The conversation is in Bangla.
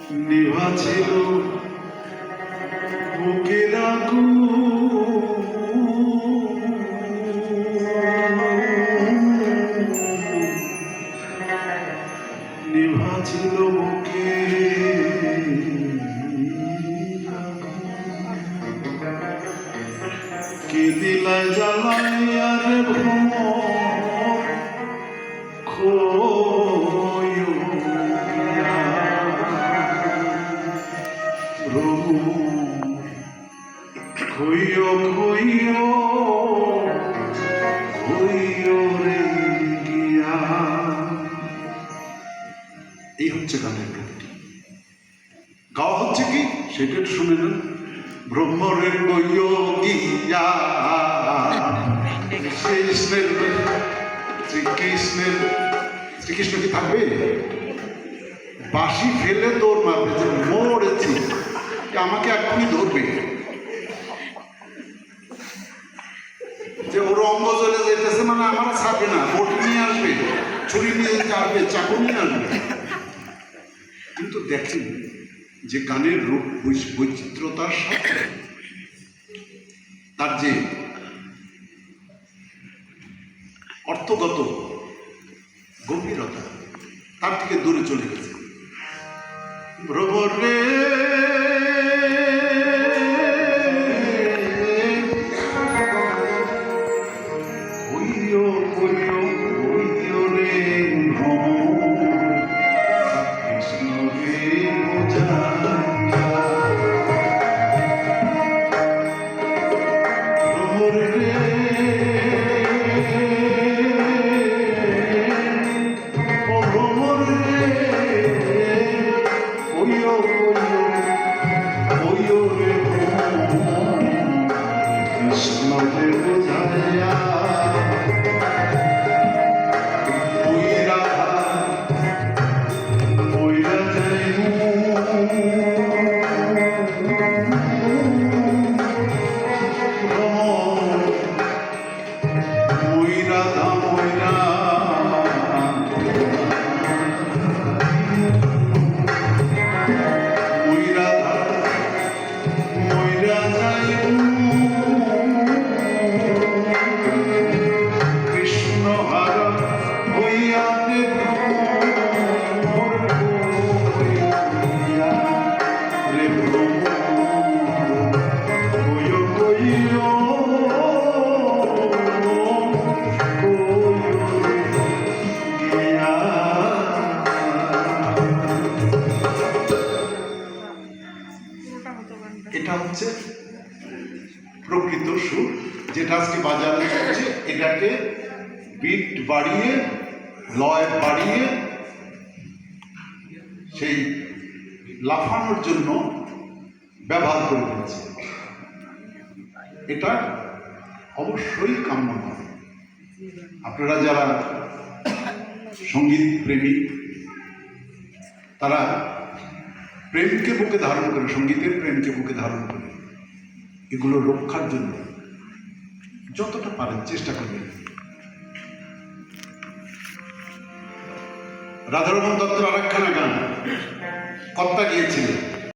নিভা ছিল বুকের আগুন, নিভা ছিল বুকের কে দিলা জ্বালাইয়া রে ভ্রমর প্রভু খইও খইও খইও রে গিয়া। এই হচ্ছে গানের প্রকৃতি। গাওয়া হচ্ছে কি সেটা একটু শুনে নেন। ব্রহ্মরের গইও গিয়া শ্রীকৃষ্ণের শ্রীকৃষ্ণ কি থাকবে? বাঁশি ফেলে তোর মারবে যে মরেছি, আমাকে এখনই ধরবে, যে ওর অঙ্গ চলে যাইতেছে, মানে আমার ছাড়বে না, বটি নিয়ে আসবে, ছুরি নিয়ে আসবে, চাকু নিয়ে আসবে। কিন্তু দেখছেন যে গানের রূপ বৈচিত্র্যতার সাথে তার যে অর্থগত গভীরতা তার থেকে দূরে চলে গেছে। ভ্রমরে এটা হচ্ছে প্রকৃত সুর, যেটা আজকে বাজারে চলছে। এটাকে বিট বাড়িয়ে, লয় বাড়িয়ে সেই লাফানোর জন্য ব্যবহার করে ফেলছে। এটা অবশ্যই কাম্য নয়। আপনারা যারা সঙ্গীত প্রেমী, তারা প্রেমকে বুকে ধারণ করে, সঙ্গীতের প্রেমকে বুকে ধারণ করে এগুলো রক্ষার জন্য যতটা পারেন চেষ্টা করবেন। রাধারমণ দত্তর আরেকখানা গান কর্তা গিয়েছিলেন,